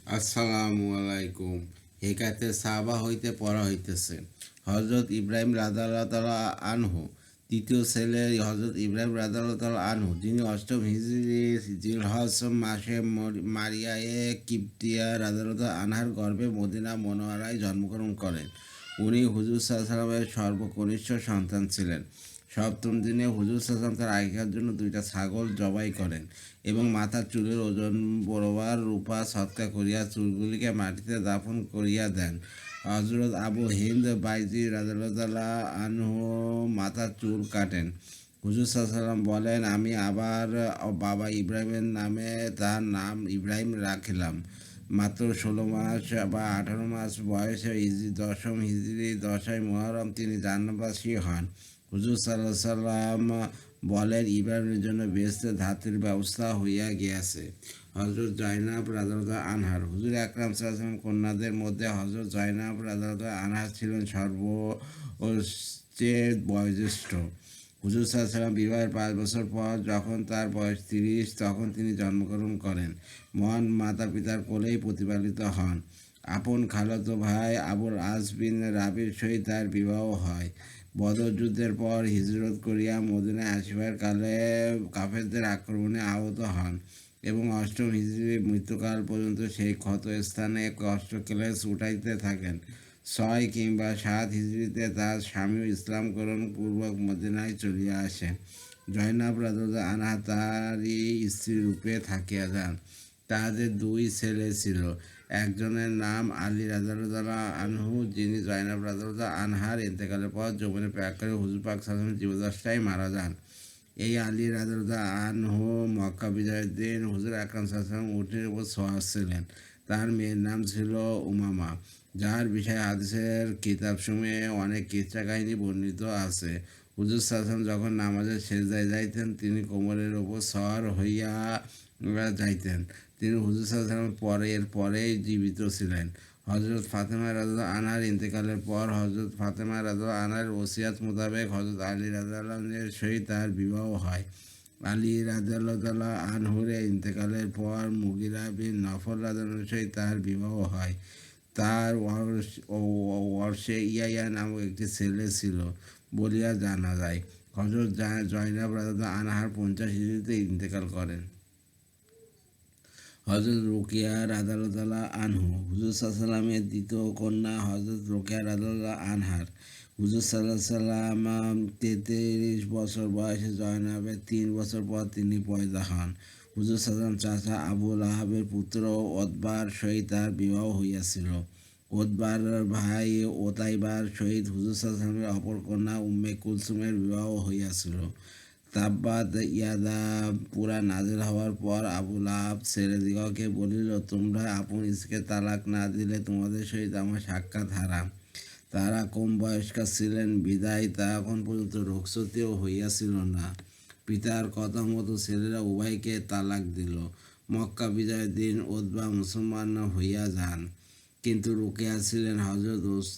আসসালামু আলাইকুম। হেকাতে সাহাবা হইতে পড়া হইতেছে। হজরত ইব্রাহিম রাদিয়াল্লাহু তাআলা আনহু তৃতীয় ছেলে হজরত ইব্রাহিম রাদিয়াল্লাহু তাআলা আনহু, যিনি অষ্টম হিজরি জিলহজ মাসে মারিয়া কিবতিয়া রাদিয়াল্লাহু তাআলা আনহার গর্ভে মদিনা মনোয়ারায় জন্মগ্রহণ করেন। উনি হুজুর সাল্লাল্লাহু আলাইহি ওয়াসাল্লামের সর্বকনিষ্ঠ সন্তান ছিলেন। সপ্তম দিনে হুজুর সাল্লাল্লাহু আলাইহি ওয়াসাল্লাম তার আকিকার জন্য 2টা ছাগল জবাই করেন এবং মাথার চুলের ওজন বরাবর রূপা সৎকা করিয়া চুলগুলিকে মাটিতে দাফন করিয়া দেন। হজরত আবু হিন্দ বাইজি রাদিয়াল্লাহু তাআলা আনহু মাথার চুল কাটেন। হুজুর সাল্লাল্লাহু আলাইহি ওয়াসাল্লাম বলেন, আমি আবার বাবা ইব্রাহিমের নামে তার নাম ইব্রাহিম রাখিলাম। মাত্র 16 মাস বা 18 মাস বয়সে দশম হিজরি 10ই মুহররম তিনি জান্নাতবাসী হন। হুজুর সাল্লাল্লাহু আলাইহি সাল্লাম বলেন, ইব্রাহিমের জন্য বেহেশতে ধাতুর ব্যবস্থা হইয়া গিয়াছে। হজরত জয়নাব রাদিয়াল্লাহু আনহার, হুজুর আকরাম সাল্লাল্লাহু আলাইহি ওয়াসাল্লাম কন্যাদের মধ্যে হজরত জয়নাব রাদিয়াল্লাহু আনহা ছিলেন সর্বচেয়ে বয়োজ্যেষ্ঠ। হুজুর সাল্লাল্লাহু আলাইহি ওয়াসাল্লাম বিবাহের 5 বছর পর যখন তার বয়স 30, তখন তিনি জন্মগ্রহণ করেন। মহান মাতা পিতার কোলেই প্রতিপালিত হন। আপন খালাতো ভাই আবুল আস বিন রাবির সহিত তার বিবাহ হয়। বদর যুদ্ধের পর হিজরত করিয়া মদিনায় আসিবার কালে কাফেরদের আক্রমণে আহত হন এবং অষ্টম হিজরি মৃত্যুকাল পর্যন্ত সেই ক্ষত স্থানে কষ্টক্লেশ উঠাইতে থাকেন। 6 কিংবা 7 হিজরিতে তার স্বামী ইসলাম গ্রহণ পূর্বক মদিনায় চলিয়া আসেন। জয়নাব রাদিয়াল্লাহু আনহা তারই স্ত্রী রূপে থাকিয়া যান। তাদের 2 ছেলে ছিল। একজনের নাম আলী রাদিয়াল্লাহু আনহু, যিনি জয়নাব রাদিয়াল্লাহু আনহার ইন্তেকালের পর যৌবনে প্রাক্কালে হুজুর পাক সাল্লাল্লাহু আলাইহি ওয়াসাল্লামের জীবদ্দশায় মারা যান। এই আলী রাদিয়াল্লাহু আনহু মক্কা বিজয়ের দিন হুজুর আকরাম সাল্লাল্লাহু আলাইহি ওয়াসাল্লাম উটের উপর সওয়ার ছিলেন। তার মেয়ের নাম ছিল উমামা, যার বিষয়ে হাদিসের কিতাবসমূহে অনেক কিচ্ছা কাহিনী বর্ণিত আছে। হুজুর সাল্লাল্লাহু আলাইহি ওয়াসাল্লাম যখন নামাজের সেজদায় যাইতেন, তিনি কোমরের উপর সওয়ার হইয়া যাইতেন। তিনি হুজুর সাল্লাল্লাহু আলাইহি ওয়াসাল্লামের পরেই জীবিত ছিলেন। হজরত ফাতেমা রাদিয়াল্লাহু আনহার ইন্তেকালের পর হজরত ফাতেমা রাদিয়াল্লাহু আনহার ওসিয়াত মোতাবেক হজরত আলী রাদিয়াল্লাহু আনহুর সহিত তার বিবাহ হয়। আলী রাদিয়াল্লাহু আনহুর ইন্তেকালের পর মুগিরা বিন নফর রাদিয়াল্লাহু সহিত তার বিবাহ হয়। তার ওরসে ইয়াইয়া নামক একটি ছেলে ছিল বলিয়া জানা যায়। হজরত জয়নাব রাদিয়াল্লাহু আনহার 50 হিজরিতে ইন্তেকাল করেন। হজরত রোকেয়া রাদিয়াল্লাহু আনহু, হুজুর সাল্লাল্লাহু আলাইহি ওয়াসাল্লামের দ্বিতীয় কন্যা হজরত রোকেয়া রাদিয়াল্লাহু আনহার। হুজুর সাল্লাল্লাহু আলাইহি ওয়াসাল্লাম 33 বছর বয়সে জয়নাবের 3 বছর পর তিনি পয়দা হন। হুজুর সাল্লাল্লাহু আলাইহি ওয়াসাল্লাম চাচা আবু লাহাবের পুত্র ওতবার সহিত তার বিবাহ হইয়াছিল। ওতবার ভাই ওতাইবার সহিত হুজুর সাল্লাল্লাহু আলাইহি ওয়াসাল্লামের অপর কন্যা উম্মে কুলসুমের বিবাহ হইয়াছিল। তাব্বাত ইয়াদা পুরা নাজিল হওয়ার পর আবু লাহাব ছেলেদিগকে বলিল, তোমরা আপন স্ত্রীকে তালাক না দিলে তোমাদের সহিত আমার সাক্ষাৎ হারাম। তারা কম বয়স্কা ছিলেন বিদায় তা এখন পর্যন্ত রুখসতিও হইয়াছিল না। পিতার কথা মতো ছেলেরা উভয়কে তালাক দিল। মক্কা বিজয়ের দিন উতবা মুসলমান হইয়া যান, কিন্তু রোকেয়া ছিলেন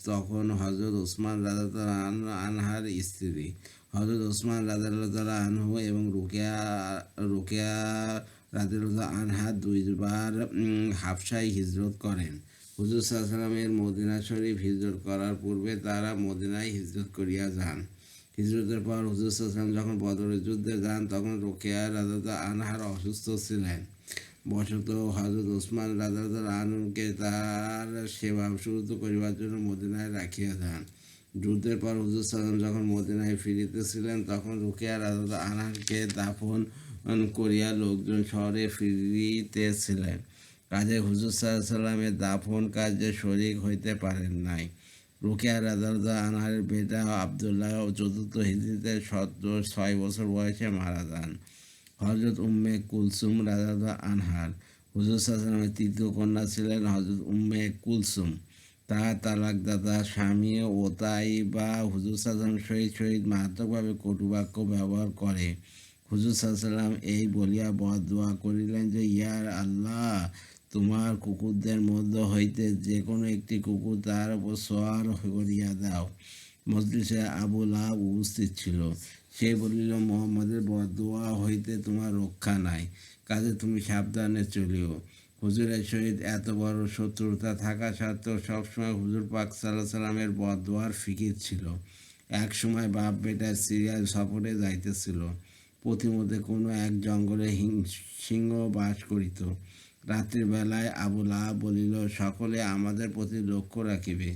তখন হজরত ওসমান রাদিয়াল্লাহু আনহার স্ত্রী। হজরত ওসমান রাদিয়াল্লাহু আনহু এবং রোকেয়া রাদিয়াল্লাহু আনহা 2বার হাবশায় হিজরত করেন। হুজুর সাল্লাল্লাহু আলাইহি ওয়াসাল্লামের মদিনা শরীফ হিজরত করার পূর্বে তারা মদিনায় হিজরত করিয়া যান। হিজরতের পর হুজুর সাল্লাল্লাহু আলাইহি ওয়াসাল্লাম যখন বদরের যুদ্ধে যান, তখন রোকেয়া রাদিয়াল্লাহু আনহার অসুস্থ ছিলেন। বশত হজরত ওসমান রাদিয়াল্লাহু আনহুকে তার সেবা শুরু করিবার জন্য মদিনায় রাখিয়া যান। যুদ্ধের পর হুজুর সাল্লাল্লাহু আলাইহি ওয়াসাল্লাম যখন মদিনায় ফিরিতেছিলেন, তখন রোকেয়া রাদিয়াল্লাহু আনহাকে দাফন করিয়া লোকজন শহরে ফিরিতেছিলেন। কাজে হুজুর সাল্লাল্লাহু আলাইহি ওয়াসাল্লামের দাফন কাজে শরীক হইতে পারেন নাই। রোকেয়া রাদিয়াল্লাহু আনহার বেটা আব্দুল্লাহ 4th হিজরিতে 6 বছর বয়সে মারা যান। হজরত উম্মে কুলসুম রাদিয়াল্লাহু আনহার, হুজুর সাল্লাল্লাহু আলাইহি ওয়াসাল্লামের তৃতীয় কন্যা ছিলেন হজরত উম্মে কুলসুম। তার তালাকদাতা স্বামী ওতাইবা হুজুর সাল্লাল্লাহু আলাইহি ওয়াসাল্লামের সহিত মারাত্মকভাবে কটুবাক্য ব্যবহার করে। হুজুর সাল্লাল্লাহু আলাইহি ওয়াসাল্লাম এই বলিয়া বদদোয়া করিলেন যে, ইয়া আল্লাহ, তোমার কুকুরদের মধ্য হইতে যে কোনো একটি কুকুর তার উপর সওয়ার করিয়া দাও। মজলিসে আবু লাহাব উপস্থিত ছিল। সে বলিল, মুহাম্মদের বদদোয়া হইতে তোমার রক্ষা নাই, কাজে তুমি সাবধানে চলিও। হুজুরের সহিত এত বড় শত্রুতা থাকা সত্ত্বেও সবসময় হুজুর পাক সাল্লাহ সাল্লামের বদদোয়ার ফিকির ছিল। এক সময় বাপ বেটা সিরিয়া সফরে যাইতেছিল। পথিমধ্যে কোনো এক জঙ্গলে সিংহ বাস করিত। রাত্রিবেলায় আবু লাহাব বলিল, সকলে আমাদের প্রতি লক্ষ্য রাখিবে।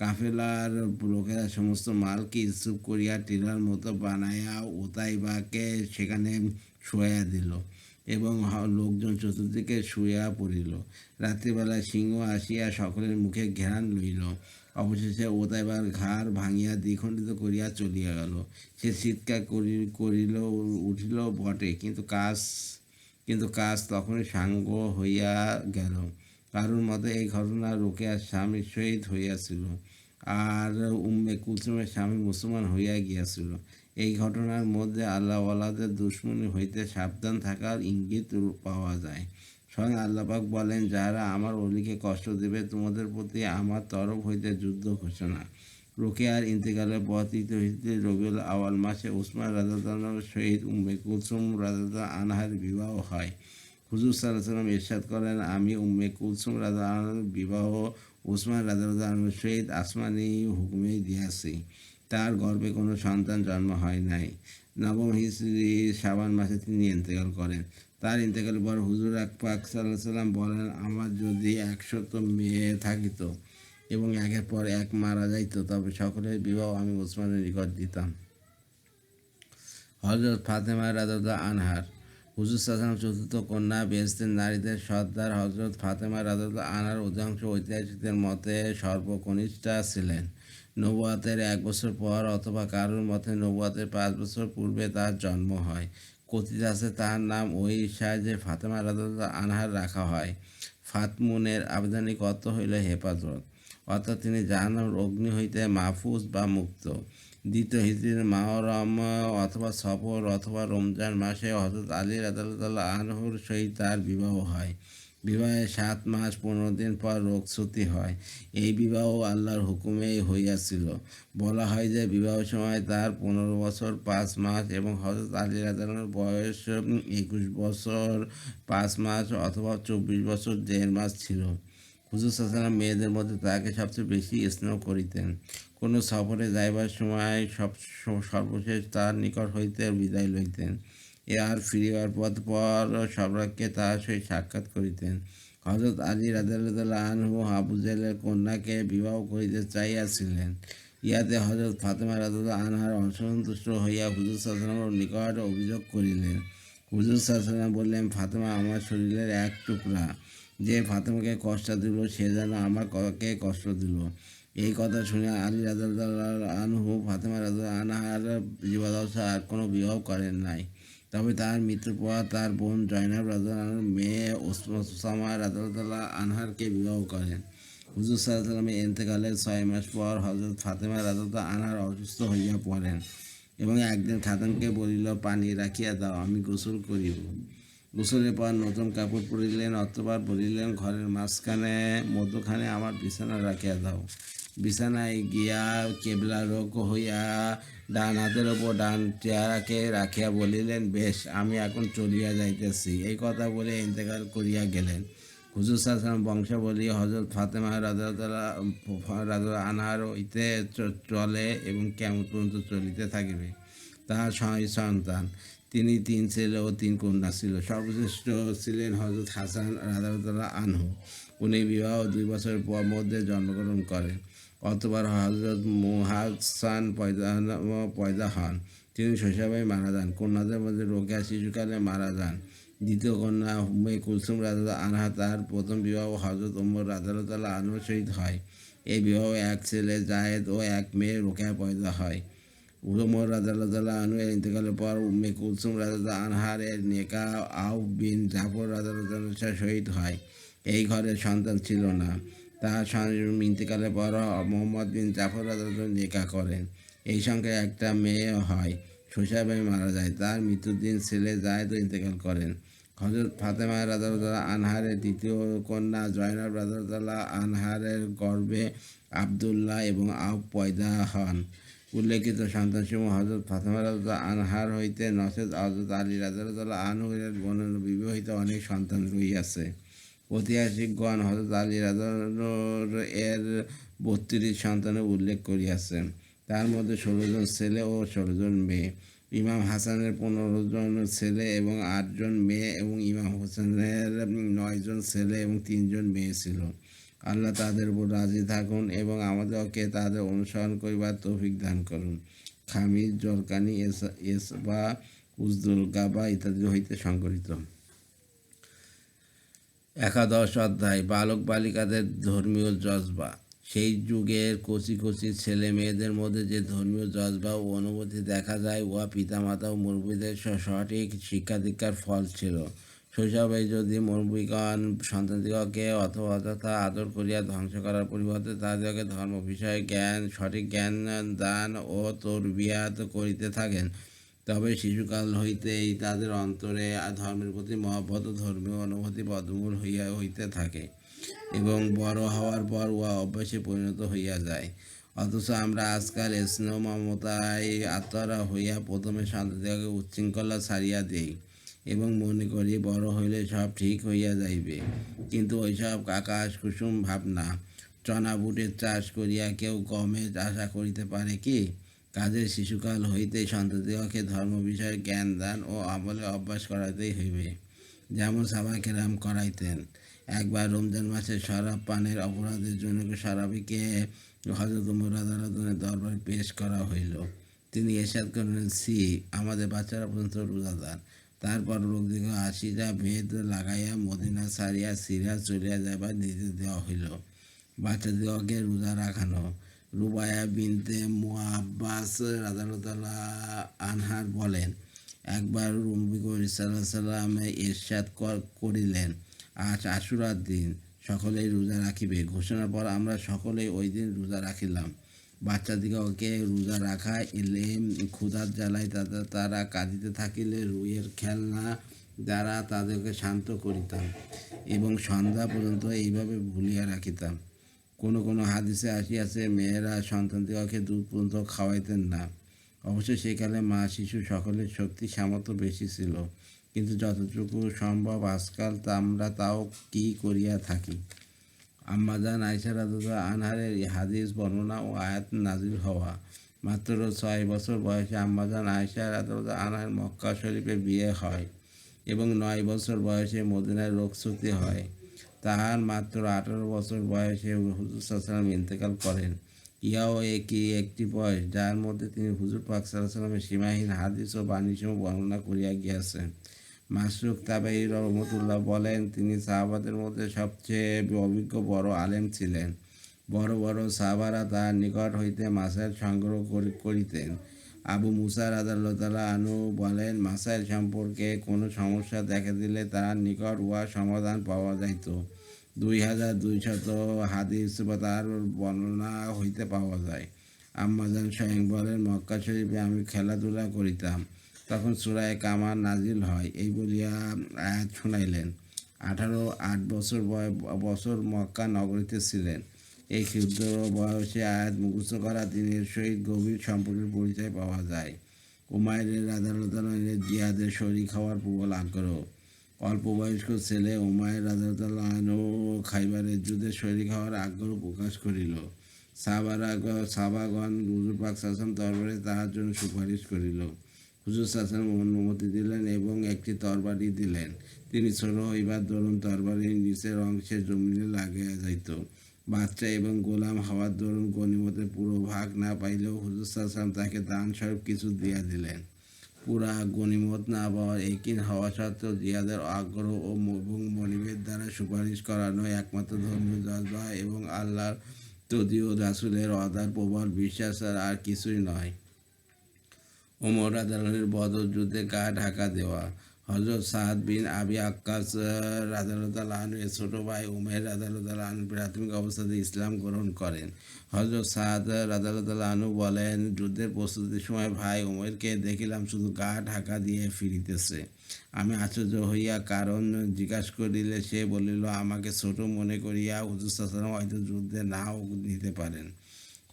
কাফেলার লোকেরা সমস্ত মালকে স্তূপ করিয়া টিলার মতো বানাইয়া উতাইবাকে সেখানে শোয়া দিল এবং লোকজন চতুর্দিকে শুইয়া পড়িল। রাত্রিবেলায় সিংহ আসিয়া সকলের মুখে ঘ্রাণ লইল। অবশেষে ওতাইবার ঘাড় ভাঙিয়া দ্বিখণ্ডিত করিয়া চলিয়া গেল। সে চিৎকার করিল উঠিল বটে, কিন্তু কাজ তখনই সাঙ্গ হইয়া গেল। কারুর মতে এই ঘটনা রোকেয়ার স্বামীর সহিত হইয়াছিল, আর উম্মে কুলসুমের স্বামী মুসলমান হইয়া গিয়াছিল। এই ঘটনার মধ্যে আল্লাহওয়ালাদের দুশ্মনী হইতে সাবধান থাকার ইঙ্গিত পাওয়া যায়। স্বয়ং আল্লাপাক বলেন, যারা আমার অলিকে কষ্ট দেবে তোমাদের প্রতি আমার তরফ হইতে যুদ্ধ ঘোষণা। রোকেয়ার ইন্তেকালের পর তৃতীয় হিজরি রবিউল আওয়াল মাসে উসমান রাদিয়াল্লাহু সহিত উম্মে কুলসুম রাদিয়াল্লাহু আনহার বিবাহ হয়। হুজুর সাল্লাল্লাহু আলাইহি ওয়াসাল্লাম ইরশাদ করেন, আমি উম্মে কুলসুম রাদিয়াল্লাহু আনহার বিবাহ উসমান রাদিয়াল্লাহু আনহুর সহিত আসমানি হুকুমেই দিয়াছি। তার গর্ভে কোনো সন্তান জন্ম হয় নাই। নবম হিজরি শাবান মাসে তিনি ইন্তেকাল করেন। তার ইন্তেকালের পর হুজুর পাক সাল্লাল্লাহু আলাইহি ওয়াসাল্লাম বলেন, আমার যদি 100 মেয়ে থাকিত এবং একের পর এক মারা যাইত, তবে সকলের বিবাহ আমি উসমানের নিকট দিতাম। হযরত ফাতেমা রাদিয়াল্লাহু আনহার হুজুর সাল্লাল্লাহু আলাইহি ওয়াসাল্লাম চতুর্থ কন্যা, বেহেশতের নারীদের সর্দার হযরত ফাতেমা রাদিয়াল্লাহু আনহার অধিকাংশ ঐতিহাসিকদের মতে সর্বকনিষ্ঠা ছিলেন। নবুয়াতের 1 বছর পর অথবা কারোর মতে নবুয়াতের 5 বছর পূর্বে তার জন্ম হয়। কথিত আছে তার নাম ওই সাহায্যে ফাতেমা রাদিয়াল্লাহু আনহার রাখা হয়। ফাতমুনের আবিধানিক অর্থ হইল হেফাজত, অর্থাৎ তিনি জাহান্নামের অগ্নি হইতে মাহফুজ বা মুক্ত। দ্বিতীয় হিজরির মুহররম অথবা সফর অথবা রমজান মাসে হযরত আলী রাদিয়াল্লাহু আনহুর সহিত তার বিবাহ হয়। বিবাহের 7 মাস 15 দিন পর রোগচ্যুতি হয়। এই বিবাহ আল্লাহর হুকুমেই হইয়াছিল। বলা হয় যে বিবাহ সময় তার 15 বছর 5 মাস এবং হযরত আলী রাদিয়াল্লাহু বয়স 21 বছর 5 মাস অথবা 24 বছর 1.5 মাস ছিল। হুজুর সাল্লাল্লাহু মেয়েদের মধ্যে তাকে সবচেয়ে বেশি স্নেহ করিতেন। কোনো সফরে যাইবার সময় সর্বশেষ তার নিকট হইতে বিদায় লইতেন। আর ফিরিবার পর সর্বাগ্রে তাহার সহিত সাক্ষাৎ করিতেন। হযরত আলী রাদিয়াল্লাহু আনহু আবু জেহেলের কন্যাকে বিবাহ করিতে চাইয়াছিলেন। ইহাতে হযরত ফাতেমা রাদিয়াল্লাহু আনহা অসন্তুষ্ট হইয়া হুজুর সাল্লাল্লাহু নিকট অভিযোগ করিলেন। হুজুর সাল্লাল্লাহু বললেন, ফাতেমা আমার শরীরের এক টুকরা। যে ফাতেমাকে কষ্ট দিল সে যেন আমাকে কষ্ট দিল। এই কথা শুনে আলী রাদিয়াল্লাহু আনহু ফাতেমা রাদিয়াল্লাহু আনহার জীবদ্দশায় আর কোনো বিবাহ করেন নাই। তবে তার মৃত্যুর পর তার বোন জয়নাব রাদিয়াল্লাহু আনহার মেয়ে উসামা রাদিয়াল্লাহু আনহারকে বিবাহ করেন। হুজুর সাল্লাল্লাহু আলাইহি ওয়াসাল্লামের ইন্তেকালের 6 মাস পর হযরত ফাতেমা রাদিয়াল্লাহু আনহা অসুস্থ হইয়া পড়েন এবং একদিন খাতুনকে বলিল, পানি রাখিয়া দাও, আমি গোসল করিব। গোসলের পর নতুন কাপড় পরিলেন, অতঃপর বলিলেন, ঘরের মধ্যখানে আমার বিছানা রাখিয়া দাও। বিছানায় গিয়া কেবলারোখ হইয়া ডান হাতের ওপর ডান চেহারাকে রাখিয়া বলিলেন, বেশ, আমি এখন চলিয়া যাইতেছি। এই কথা বলে ইন্তেকাল করিয়া গেলেন। হুজুর সাল্লাল্লাহু বংশাবলী হযরত ফাতেমা রাদিয়াল্লাহু আনহার হইতে চলে এবং কিয়ামত পর্যন্ত চলিতে থাকিবে। তাহার 6 সন্তান, তিনি 3 ছেলে ও 3 কন্যা ছিল। সর্বশ্রেষ্ঠ ছিলেন হযরত হাসান রাদিয়াল্লাহু আনহু। উনি বিবাহ 2 বছরের মধ্যে জন্মগ্রহণ করেন। অতঃপর হযরত মুহাসান পয়দা হন। তিনি শৈশবেই মারা যান। কন্যাদের মধ্যে রোকেয়া শিশুকালে মারা যান। দ্বিতীয় কন্যা উম্মে কুলসুম রাদিয়াল্লাহু আনহা, তার প্রথম বিবাহ হযরত ওমর রাদিয়াল্লাহু আনহুর সহিত হয়। এই বিবাহে 1 ছেলে জায়েদ ও 1 মেয়ে রোকেয়া পয়দা হয়। ওমর রাদিয়াল্লাহু আনহু এর ইন্তেকালের পর উম্মে কুলসুম রাদিয়াল্লাহু আনহার নিকাহ আউফ বিন জাফর রাদিয়াল্লাহু আনহুর সহিত হয়। এই ঘরে সন্তান ছিল না। তার ইন্তেকালের পর মুহাম্মদ বিন জাফর রাদিয়াল্লাহু আনহু নিকাহ করেন। এই সংখ্যায় একটা মেয়ে হয়। শৈশবেই মারা যায়। তার মৃত্যুর দিন ছেলে জায়েদও ইন্তেকাল করেন। হযরত ফাতেমা রাদিয়াল্লাহু আনহার দ্বিতীয় কন্যা জয়নাব রাদিয়াল্লাহু আনহার গর্ভে আব্দুল্লাহ এবং আউফ পয়দা হন। উল্লেখিত সন্তানসমূহ হযরত ফাতেমা রাদিয়াল্লাহু আনহার হইতে নচেত হযরত আলী রাদিয়াল্লাহু আনহু এর বিবাহিত অনেক সন্তান রহিয়াছে। ঐতিহাসিকগণ হযরত আলী রাদিয়াল্লাহু এর 32 সন্তানের উল্লেখ করিয়াছেন, তার মধ্যে 16 জন ছেলে ও 16 জন মেয়ে। ইমাম হাসানের 15 জন ছেলে এবং 8 জন মেয়ে এবং ইমাম হোসেনের 9 জন ছেলে এবং 3 জন মেয়ে ছিল। আল্লাহ তাদের উপর রাজি থাকুন এবং আমাদেরকে তাদের অনুসরণ করিবার তৌফিক দান করুন। খামিজ, জরকানি, এসবা, উজদুল গাবা ইত্যাদি হইতে সংগঠিত। 11 অধ্যায় বালক বালিকাদের ধর্মীয় জজবা। সেই যুগের কচি কচি ছেলে মেয়েদের মধ্যে যে ধর্মীয় জজবা ও অনুভূতি দেখা যায়, উহা পিতামাতা ও মুরব্বীদের সঠিক শিক্ষা দীক্ষার ফল ছিল। শৈশবে যদি মুরব্বীগণ সন্তানদিগকে অথবা অযথা আদর করিয়া ধ্বংস করার পরিবর্তে তাহাদিগকে ধর্ম বিষয়ে সঠিক জ্ঞান দান ও তরবিয়াত করিতে থাকেন, তবে শিশুকাল হইতেই তাদের অন্তরে ধর্মের প্রতি মহব্বত ও ধর্মীয় অনুভূতি বদ্ধমূল হইতে থাকে এবং বড় হওয়ার পর উহা অভ্যাসে পরিণত হইয়া যায়। অথচ আমরা আজকাল স্নেহ মমতায় আত্মহারা হইয়া প্রথমে সন্তানদিগকে উচ্ছৃঙ্খলা ছাড়িয়া দিই এবং মনে করি বড় হইলে সব ঠিক হইয়া যাইবে। কিন্তু ওইসব আকাশ কুসুম ভাবনা। চনা বুটের চাষ করিয়া কেউ গমের আশা করিতে পারে কি? কাজের শিশুকাল হইতেই সন্ততিকে ধর্ম বিষয়ে জ্ঞান দান ও আমলে অভ্যাস করাইতেই হইবে, যেমন সাহাবা কেরাম করাইতেন। একবার রমজান মাসে শরাব পানের অপরাধের জন্য শরাবীকে হযরত ওমর রাদিয়াল্লাহু আনহুর দরবারে পেশ করা হইল। তিনি ইরশাদ করলেন, ছি, আমাদের বাচ্চারা পর্যন্ত রোজাদার, তারপর লোকদিকে 80টা ভেদ লাগাইয়া মদিনা ছাড়িয়া সিরিয়া চলিয়া যাবার নির্দেশ দেওয়া হইল। বাচ্চাদিগকে রোজা রাখানো। রুবায়া বিনতে মুআব্বাস রাদিয়াল্লাহু আনহার বলেন, একবার নবী করিম সাল্লাল্লাহু আলাইহি ওয়াসাল্লাম ইরশাদ করিলেন, আজ আশুরার দিন, সকলেই রোজা রাখিবে। ঘোষণার পর আমরা সকলেই ওই দিন রোজা রাখিলাম। বাচ্চাদিগকে রোজা রাখা এলে ক্ষুধার জ্বালায় তারা কাঁদিতে থাকিলে রুইয়ের খেলনা দ্বারা তাদেরকে শান্ত করিতাম এবং সন্ধ্যা পর্যন্ত এইভাবে ভুলিয়া রাখিতাম। কোনো কোনো হাদিসে আসিয়াছে, মেয়েরা সন্তানদিগকে দুধ পর্যন্ত খাওয়াইতেন না। অবশ্য সেকালে মা শিশু সকলের শক্তি সামর্থ্য বেশি ছিল, কিন্তু যতটুকু সম্ভব আজকাল আমরা তাও কি করিয়া থাকি। আম্মাজান আয়েশা রাদিয়াল্লাহু আনহার হাদিস বর্ণনা ও আয়াত নাজিল হওয়া। মাত্র 6 বছর বয়সে আম্মাজান আয়েশা রাদিয়াল্লাহু আনহার মক্কা শরীফে বিয়ে হয় এবং 9 বছর বয়সে মদিনায় রোগচ্যুতি হয়। তাহার মাত্র 18 বছর বয়সে হুজুর সাল্লাল্লাহু আলাইহি ওয়াসাল্লাম ইন্তেকাল করেন। ইহাও একটি বয়স যার মধ্যে তিনি হুজুর পাক সাল্লাল্লাহু আলাইহি ওয়াসাল্লামের সীমাহীন হাদিস ও বাণীসমূহ বর্ণনা করিয়া গিয়াছেন। মাসরুক তাবেঈ রহমতুল্লাহ বলেন, তিনি সাহাবাদের মধ্যে সবচেয়ে অভিজ্ঞ বড় আলেম ছিলেন। বড় বড় সাহাবারা তার নিকট হইতে মাসাইল সংগ্রহ করিতেন। আবু মুসা রাদিয়াল্লাহু আনহু বলেন, মাসাইল সম্পর্কে কোনো সমস্যা দেখা দিলে তার নিকট উহা সমাধান পাওয়া যাইত। 2200 হাদিস বা তার বর্ণনা হইতে পাওয়া যায়। আম্মাজান স্বয়ং বলেন, মক্কা শরীফে আমি খেলাধুলা করিতাম, তখন সূরা কামার নাজিল হয়, এই বলিয়া আয়াত শুনাইলেন। 8 বছর মক্কা নগরীতে ছিলেন। এই ক্ষুদ্র বয়সে আয়াত মুখস্থ করা দিনের সহিত গভীর সম্পর্কের পরিচয় পাওয়া যায়। উমাইর রাদিয়াল্লাহু আনহু জিহাদের শরীক হওয়ার প্রবল আগ্রহ। অল্প বয়স্ক ছেলে উমাইর রাদিয়াল্লাহু আনহু খাইবারের যুদ্ধে শরীক হওয়ার আগ্রহ প্রকাশ করিল। সাহাবাগণ হুজুর পাক সাল্লাল্লাহু আলাইহি ওয়াসাল্লাম দরবারে তাহার জন্য সুপারিশ করিল। হুজুর সাল্লাল্লাহু আলাইহি ওয়াসাল্লাম অনুমতি দিলেন এবং একটি তরবারি দিলেন। তিনি ছোট হইবার দরুন তরবারির নিচের অংশে জমিনে লাগিয়া যাইত। বাচ্চা এবং গোলাম হওয়ার দরুন গনিমতের পুরো ভাগ না পাইলেও হুজুর সাল্লাল্লাহু আলাইহি ওয়াসাল্লাম তাকে দান স্বরূপ কিছু দিয়া দিলেন। পুরা গনিমত না পাওয়ার একিন হওয়া সত্ত্বেও জিহাদের আগ্রহ ও মনিবের দ্বারা সুপারিশ করানো একমাত্র ধর্মীয় জজবা এবং আল্লাহর তদীয় রাসূলের অগাধ প্রবল বিশ্বাস আর কিছুই নয়। ওমর রাদিয়াল্লাহু আনহুর বদর যুদ্ধে গা ঢাকা দেওয়া। হযরত সাদ বিন আবি ওয়াক্কাস রাদিয়াল্লাহু আনহু এর ছোট ভাই উমাইর রাদিয়াল্লাহু আনহু প্রাথমিক অবস্থাতে ইসলাম গ্রহণ করেন। হযরত সাদ রাদিয়াল্লাহু আনহু বলেন, যুদ্ধের প্রস্তুতির সময় ভাই উমাইরকে দেখিলাম শুধু গা ঢাকা দিয়ে ফিরিতেছে। আমি আশ্চর্য হইয়া কারণ জিজ্ঞাসা করিলে সে বলিল, আমাকে ছোট মনে করিয়া হুজুর সাল্লাল্লাহু আলাইহি ওয়াসাল্লাম হয়তো যুদ্ধে নাও নিতে পারেন,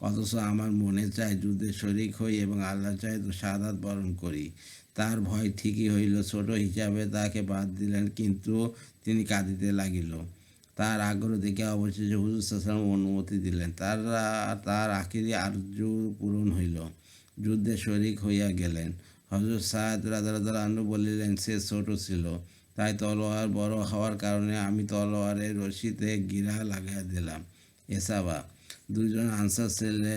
অথচ আমার মনে চায় যুদ্ধে শরিক হই এবং আল্লাহ চায় তো শাহাদাত বরণ করি। তার ভয় ঠিকই হইল। ছোট হিসাবে তাকে বাদ দিলেন, কিন্তু তিনি কাঁদিতে লাগিল। তার আগ্রহ দেখে অবশেষে হুজুর সাল্লাল্লাহু অনুমতি দিলেন। তার আখিরি আরজু পূরণ হইল। যুদ্ধে শরিক হইয়া গেলেন। হযরত সাদ রাদিয়াল্লাহু আনহু বলিলেন, সে ছোট ছিল, তাই তলোয়ার বড় হওয়ার কারণে আমি তলোয়ারের রশিতে গিরা লাগাইয়া দিলাম। এসাবা, দুইজন আনসার ছেলে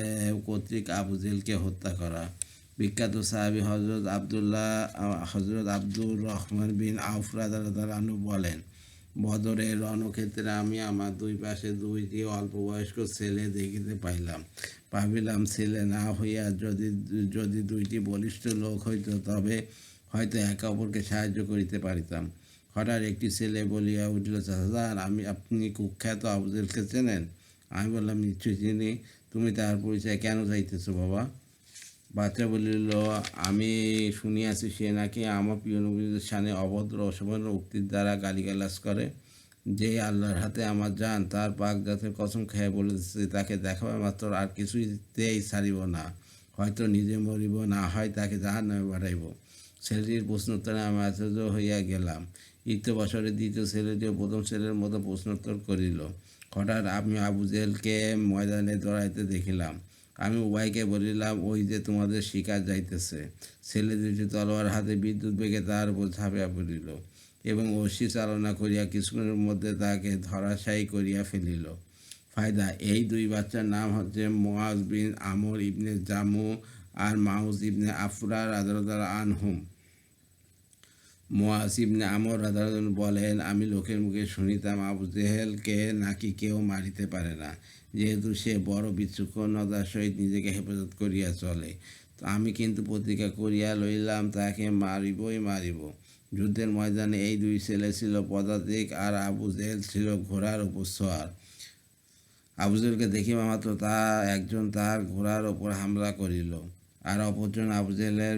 কর্তৃক আবু জেহেলকে হত্যা করা। বিখ্যাত সাহাবী হযরত আব্দুর রহমান বিন আউফ রাদিয়াল্লাহু আনহু বলেন, বদরের রণক্ষেত্রে আমি আমার দুই পাশে দুইটি অল্পবয়স্ক ছেলে দেখিতে পাইলাম। ভাবিলাম, ছেলে না হইয়া যদি দুইটি বলিষ্ঠ লোক হইত, তবে হয়তো একে অপরকে সাহায্য করিতে পারিতাম। হঠাৎ একটি ছেলে বলিয়া উঠিল, চাচা, আপনি কুখ্যাত আবু জেহেলকে চেনেন? আমি বললাম, নিশ্চয়ই চিনি। তুমি তার পরিচয় কেন চাইতেছ বাবা? বাচ্চা বলিল, আমি শুনিয়াছি সে নাকি আমার প্রিয় নবীর শানে অভদ্র অসভ্য উক্তির দ্বারা গালিগালাজ করে। যে আল্লাহর হাতে আমার জান, তার পাক জাতের কসম খেয়ে বলেছে, তাকে দেখাবার মাত্র আর কিছুতেই ছাড়িব না। হয়তো নিজে মরিব, না হয় তাকে জাহান্নামে পাঠাইব। ছেলেটির প্রশ্নোত্তরে আমি আশ্চর্য হইয়া গেলাম। ইত্য বছরে দ্বিতীয় ছেলেটিও প্রথম ছেলের মতো প্রশ্নোত্তর করিল। হঠাৎ আমি আবু জেহেলকে ময়দানে দৌড়াইতে দেখিলাম। আমি উভয়কে বলিলাম, ওই যে তোমাদের শিকার যাইতেছে। ছেলে দুটি তলোয়ার হাতে বিদ্যুৎ বেগে তার উপর ঝাঁপিয়া পড়িল এবং অশ্মি চালনা করিয়া কিছুক্ষণের মধ্যে তাকে ধরাশায়ী করিয়া ফেলিল। ফায়দা, এই দুই বাচ্চার নাম হচ্ছে মুআজ বিন আমর ইবনে জামু আর মাউজ ইবনে আফরা রাদিয়াল্লাহু আনহুম। মুআজ ইবনে আমর রাদিয়াল্লাহু আনহু বলেন, আমি লোকের মুখে শুনিতাম আবু জেহেলকে নাকি কেউ মারিতে পারে না, যেহেতু সে বড় বিচক্ষণতার সহিত নিজেকে হেফাজত করিয়া চলে। তো আমি কিন্তু প্রতিজ্ঞা করিয়া লইলাম, তাকে মারিব। যুদ্ধের ময়দানে এই দুই ছেলে ছিল পদাতিক আর আবু জেহেল ছিল ঘোড়ার উপর সওয়ার। আবু জেহেলকে দেখিবা মাত্র একজন তার ঘোড়ার ওপর হামলা করিল, আর অপরজন আবু জেহেলের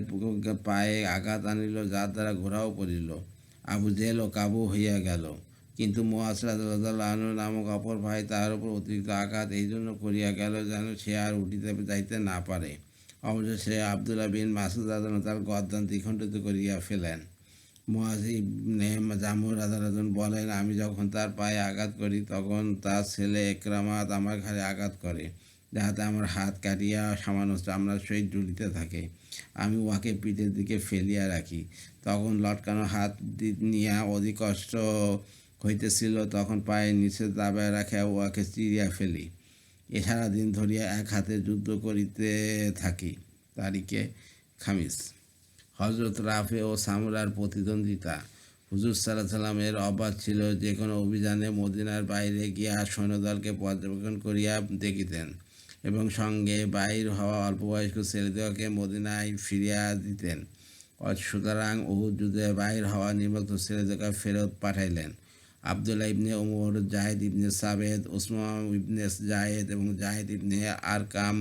পায়ে আঘাত আনিল, যার দ্বারা ঘোড়াও পড়িল। আবু জেহেলও কাবু হইয়া গেল, কিন্তু মুআজ রাদিয়াল্লাহু আনহু নামক অপর ভাই তাহার উপর অতিরিক্ত আঘাত এই জন্য করিয়া গেল যেন সে আর উঠিতে যাইতে না পারে। অবশেষে আবদুল্লাহ বিন মাসউদ রাদিয়াল্লাহু তার গর্দান দ্বিখণ্ডিত করিয়া ফেলেন। মুআজ ইবনে জামু রাদিয়াল্লাহু বলেন, আমি যখন তার পায়ে আঘাত করি, তখন তার ছেলে ইকরামাত আমার ঘাড়ে আঘাত করে, যাহাতে আমার হাত কাটিয়া সামান্য চামড়ার সহিত ঝুলিতে থাকে। আমি উহাকে পিঠের দিকে ফেলিয়া রাখি। তখন লটকানো হাত নিয়া অধিক কষ্ট হইতেছিল, তখন পায়ের নিচে দাবায় রাখিয়া উহাকে চিরিয়া ফেলি। এ সারাদিন ধরিয়া এক হাতে যুদ্ধ করিতে থাকি। তারিখে খামিস। হযরত রাফে ও সামুরার প্রতিদ্বন্দ্বিতা। হুজুর সাল্লাল্লাহু আলাইহি সাল্লামের অভ্যাস ছিল যে কোনো অভিযানে মদিনার বাইরে গিয়া সৈন্যদলকে পর্যবেক্ষণ করিয়া দেখিতেন এবং সঙ্গে বাহির হওয়া অল্পবয়স্ক ছেলেদেরকে মদিনায় ফিরিয়া দিতেন। সুতরাং উহুদ যুদ্ধে বাহির হওয়া নির্বাচিত ছেলেদেরকে ফেরত পাঠাইলেন। আবদুল্লাহ ইবনে উমর, জায়েদ ইবনে সাবেদ, উসমান ইবনে জায়েদ এবং জায়েদ ইবনে আরকাম,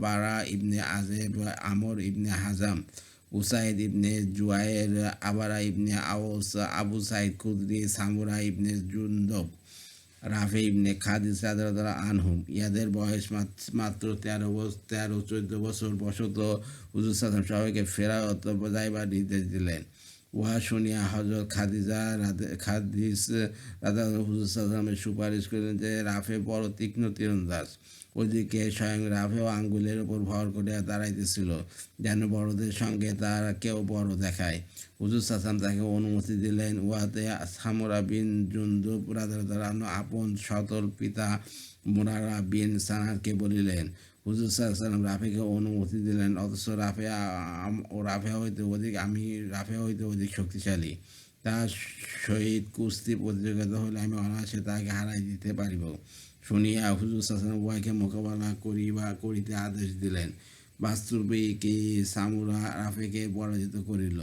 বারা ইবনে আজেব, আমর ইবনে হাজাম, উসাইদ ইবনে জুয়ায়ের, আবারা ইবনে আওস, আবু সাইদ খুদরি, সামুরা ইবনে জুন্দব, রাফে ইবনে খাদিজ রাদিয়াল্লাহু আনহুম। ইয়াদের বয়স মাত্র 13-14 বছর। বশত হুজুর সাল্লাল্লাহু সবাইকে ফেরত যাইবার নির্দেশ দিলেন। উহা শুনিয়া হযরত খাদিজ রাদিয়াল্লাহু হুজুর সাল্লাল্লাহু সুপারিশ করিলেন যে রাফে বড় তীক্ষ্ণ তীরন্দাজ। ওইদিকে স্বয়ং রাফেও আঙ্গুলের উপর ভর করিয়া দাঁড়াইতেছিল, যেন বড়দের সঙ্গে তার কেউ বড় দেখায়। হুজুর সাল্লাল্লাহু তাকে অনুমতি দিলেন। উহাতে সামুরা বিন জুন্দুব রাদিয়াল্লাহু আনহু আপন সতল পিতা মুরারা বিন সানারকে বলিলেন। হুজুর সাল্লাল্লাহু রাফেকে অনুমতি দিলেন, অথচ আমি রাফে হইতে অধিক শক্তিশালী। তার সহিত কুস্তি প্রতিযোগিতা হলে আমি অনায়াসে তাকে হারাই দিতে পারিব। শুনিয়া হুজুর সাল্লাল্লাহু উভয়কে মোকাবেলা করিতে আদেশ দিলেন। বাস্তবিকই সামুরা রাফেকে পরাজিত করিল।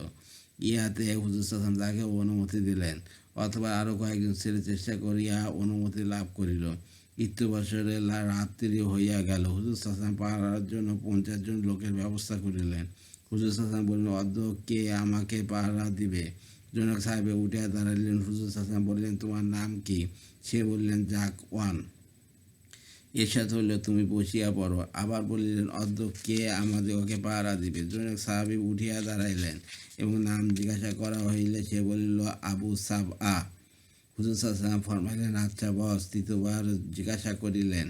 ইহাতে হুজুর সাল্লাল্লাহু তাকে অনুমতি দিলেন, অথবা আরও কয়েকজন ছেলে চেষ্টা করিয়া অনুমতি লাভ করিল। বছরে রাত্রি হইয়া গেল। হুজুর সাল্লাল্লাহু পাহারার জন্য 50 জন লোকের ব্যবস্থা করিলেন। হুজুর সাল্লাল্লাহু বললেন, অদ্য কে আমাকে পাহারা দিবে? জনক সাহেব উঠিয়া দাঁড়াইলেন। হুজুর সাল্লাল্লাহু বললেন, তোমার নাম কি? সে বললেন, জাকওয়ান। এরশাদ হইল, তুমি বসিয়া পড়ো। আবার বলিলেন, অদ্য কে আমাদিগকে পাহারা দিবে? জনক সাহাবী উঠিয়া দাঁড়াইলেন এবং নাম জিজ্ঞাসা করা হইলে সে বলিল, আবু সাবআ। হুজুর সাল্লাল্লাহু ফরমাইলেন, আচ্ছা বস। তৃতীয়বার জিজ্ঞাসা করিলেন,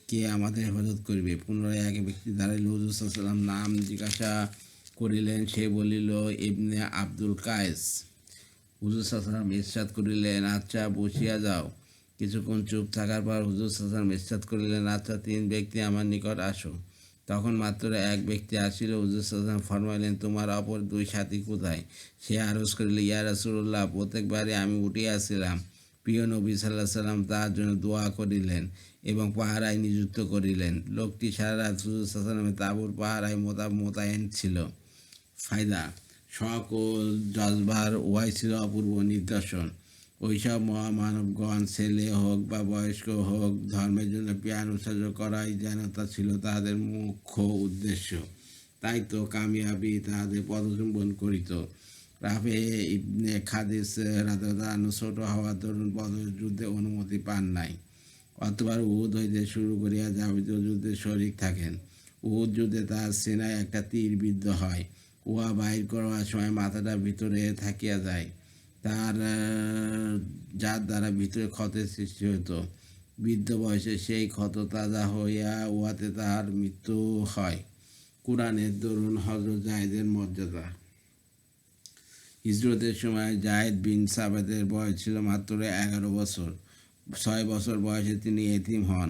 কে আমাদের হেফাজত করিবে? পুনরায় এক ব্যক্তি দাঁড়াইল। হুজুর সাল্লাল্লাহু নাম জিজ্ঞাসা করিলেন। সে বলিল, ইবনে আব্দুল কায়েস। হুজুর সাল্লাল্লাহু ইরশাদ করিলেন, আচ্ছা বসিয়া যাও। কিছুক্ষণ চুপ থাকার পর হুজুর সাল্লাল্লাহু ইরশাদ করিলেন, আচ্ছা 3 ব্যক্তি আমার নিকট আসো। তখন মাত্র এক ব্যক্তি আসিল। হুজুর সাল্লাল্লাহু ফরমাইলেন, তোমার অপর 2 সাথী কোথায়? সে আরজ করিল, ইয়া রাসূলুল্লাহ, প্রত্যেকবারে আমি উঠিয়াছিলাম। প্রিয় নবী সাল্লাল্লাহু আলাইহি সাল্লাম তাহার জন্য দোয়া করিলেন এবং পাহারায় নিযুক্ত করিলেন। লোকটি সারা রাত হুজুর সাল্লাল্লাহু আলাইহি ওয়াসাল্লামের তাঁবুর পাহারায় মোতায়েন ছিল। ফায়দা: শখ ও জজবার উভয় ছিল অপূর্ব নিদর্শন। ওইসব মহামানবগণ, ছেলে হোক বা বয়স্ক হোক, ধর্মের জন্য প্রিয়ান উৎসর্গ করাই যেন তা ছিল তাহাদের মুখ্য উদ্দেশ্য। তাই তো কামিয়াবি তাহাদের পদচুম্বন করিত। রাফে ইবনে খাদিস রাদিয়াল্লাহু আনহু ছোট হওয়ার দরুন বদর যুদ্ধে অনুমতি পান নাই। অতবার উহুদ হইতে শুরু করিয়া যাবতীয় যুদ্ধে শরিক থাকেন। উহুদ যুদ্ধে তাহার সেনায় একটা তীর বিদ্ধ হয়। উহা বাহির করবার সময় মাথাটা ভিতরে থাকিয়া যায়, যার দ্বারা ভিতরে ক্ষতের সৃষ্টি হইত। বৃদ্ধ বয়সে সেই ক্ষত তাজা হইয়া উহাতে তাহার মৃত্যু হয়। কুরআনের দরুন হযরত যায়েদের মর্যাদা। হিজরতের সময় যায়েদ বিন সাবেতের বয়স ছিল মাত্র 11 বছর। 6 বছর বয়সে তিনি এতিম হন।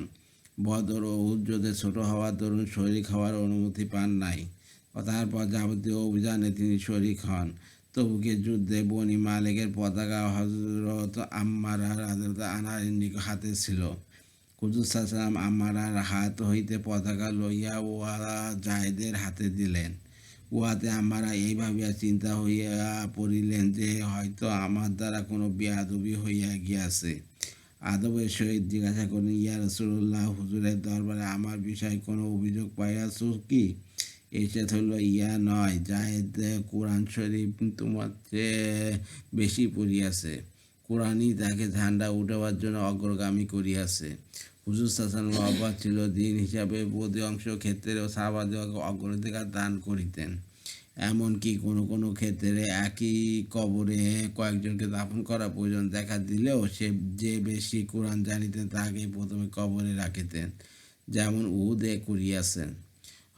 বদর ও উহুদ যুদ্ধে ছোট হওয়ার দরুন শরিক হওয়ার অনুমতি পান নাই। তারপর যাবতীয় অভিযানে তিনি শরিক হন। তবুকের যুদ্ধে বনি মালিকের পতাকা হযরত আম্মারা রাদিয়াল্লাহু আনহার হাতে ছিল। হুজুর সাল্লাল্লাহু আম্মারার হাত হইতে পতাকা লইয়া উহা যায়েদের হাতে দিলেন। উহাতে আম্মারা এই ভাবিয়া চিন্তা হইয়া পড়িলেন যে হয়তো আমার দ্বারা কোনো বেয়াদবি হইয়া গিয়াছে। আদবের সহিত জিজ্ঞাসা করিলেন, ইয়া রাসূলুল্লাহ, হুজুরের দরবারে আমার বিষয়ে কোনো অভিযোগ পাইয়াছ কি? এরশাদ হইল, ইয়া নয়, যায়েদ কোরআন শরীফ তোমার চেয়ে বেশি পড়িয়াছে। কোরআনই তাকে ঝান্ডা উঠাবার জন্য অগ্রগামী করিয়াছে। হুজুর সাল্লাল্লাহু অবাক ছিল। দিন হিসাবে প্রতি অংশ ক্ষেত্রেও সাহাবাদেরকে অগ্রাধিকার দান করিতেন। এমনকি কোনো কোনো ক্ষেত্রে একই কবরে কয়েকজনকে দাফন করা প্রয়োজন দেখা দিলেও যে বেশি কোরআন জানিতেন তাহাকেই প্রথমে কবরে রাখিতেন, যেমন উহুদে করিয়াছেন।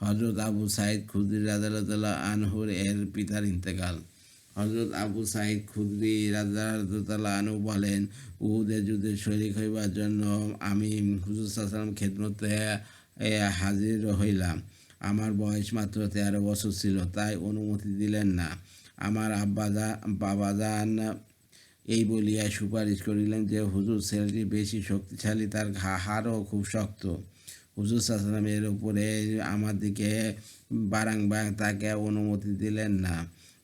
হযরত আবু সাঈদ খুদরি রাদিয়াল্লাহু আনহুর এর পিতার ইন্তেকাল। হযরত আবু সাঈদ খুদরি রাদিয়াল্লাহু আনহু বলেন, উহুদের যুদ্ধে শরীক হইবার জন্য আমি হুজুর সাল্লাল্লাহু আলাইহি ওয়াসাল্লাম খেদমতে হাজির হইলাম। আমার বয়স মাত্র 13 বছর ছিল, তাই অনুমতি দিলেন না। আমার বাবাজান এই বলিয়া সুপারিশ করিলেন যে, হুজুর, ছেলেটি বেশি শক্তিশালী, তার হাড়ও খুব শক্ত। হুজুর সাল্লাল্লাহু এর উপরে আমার দিকে বারংবার তাকে অনুমতি দিলেন না।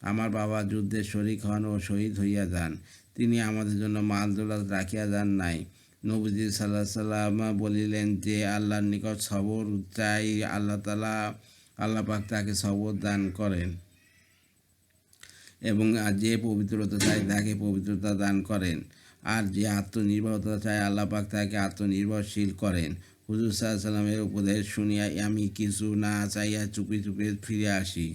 আমার বাবা যুদ্ধে শরিক হন ও শহীদ হইয়া যান। তিনি আমাদের জন্য মাল দৌলত রাখিয়া যান নাই। নবীজি সাল্লাল্লাহু আলাইহি সাল্লাম বলিলেন যে আল্লাহর নিকট সবর চাই, আল্লাহ পাক তাকে সবর দান করেন, এবং যে পবিত্রতা চায় তাকে পবিত্রতা দান করেন। আর যে আত্মনির্ভরতা চায় আল্লাহ পাক তাকে আত্মনির্ভরশীল করেন। হুজুর সাল্লাল্লাহু আলাইহি সাল্লামের উপদেশ শুনিয়া আমি কিছু না চাইয়া চুপি চুপি ফিরে আসি।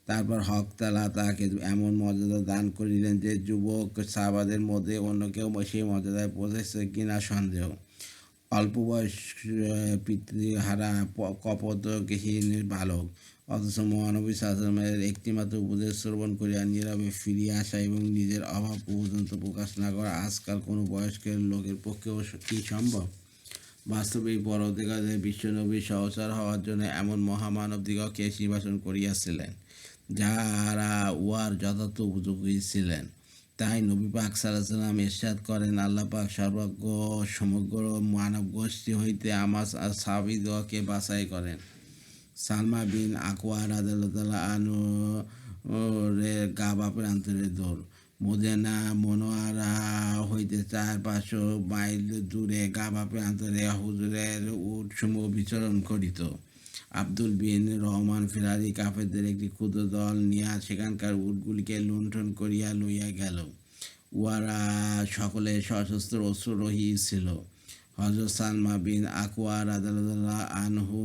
তারপর হক তাআলা তাকে এমন মর্যাদা দান করিলেন যে যুবক সাহাবাদের মধ্যে অন্য কেউ সেই মর্যাদায় পৌঁছেছে কিনা সন্দেহ। অল্প বয়স, পিতৃহারা, কপটহীন বালক, অথচ মহানবী সাল্লাল্লাহু আলাইহি ওয়াসাল্লামের একটিমাত্র উপদেশ শ্রবণ করিয়া নীরবে ফিরিয়া আসা এবং নিজের অভাব পর্যন্ত প্রকাশ না করা আজকাল কোনো বয়স্কের লোকের পক্ষেও কি সম্ভব? বাস্তবিক পরবর্তীকালে বিশ্বনবীর সহচর হওয়ার জন্য এমন মহামানবদিগকে নির্বাচন করিয়াছিলেন, যাহারা উহার যথার্থ উপযোগী ছিলেন। তাই নবী পাক সাল্লাল্লাহু আলাইহি ওয়াসাল্লাম ইরশাদ করেন, আল্লাহ পাক সর্বজ্ঞ সমগ্র মানব গোষ্ঠী হইতে আমার সাহাবীদিগকে বাছাই করেন। সালমা বিন আকওয়া রাদিয়াল্লাহু আনহু কাবা প্রান্তরে দৌড়। মদিনা মুনাওয়ারা হইতে 400-500 মাইল দূরে কাবা প্রান্তরে হুজুরের উটসমূহ বিচরণ করিত। আব্দুল বিন রহমান ফিরারি কাফেরদের একটি ক্ষুদ্র দল নিয়া সেখানকার উটগুলিকে লুণ্ঠন করিয়া লইয়া গেল। উহারা সকলে সশস্ত্র অশ্বারোহী ছিল। হযরত সালমা বিন আকওয়া রাদিয়াল্লাহু আনহু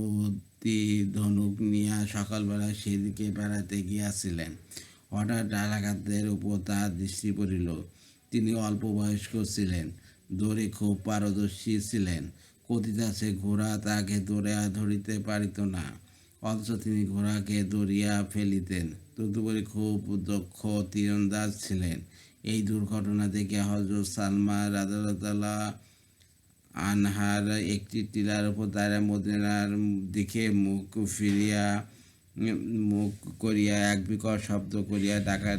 ধনুক নিয়া সকালবেলা সেদিকে বেড়াতে গিয়াছিলেন। হঠাৎ ডাকাতদের উপর তাহার দৃষ্টি পড়িল। তিনি অল্প বয়স্ক ছিলেন। দৌড়ে খুব পারদর্শী ছিলেন। কথিত আছে ঘোড়া তাকে ধরিতে পারিত না, অথচ তিনি ঘোড়াকে ধরিয়া ফেলিতেন। তদুপরি খুব দক্ষ তীরন্দাজ ছিলেন। এই দুর্ঘটনা দেখে হযরত সালমা রাদিয়াল্লাহু আনহার একটি টিলার উপর দাঁড়ায় মদিনার দিকে মুখ করিয়া এক বিকট শব্দ করিয়া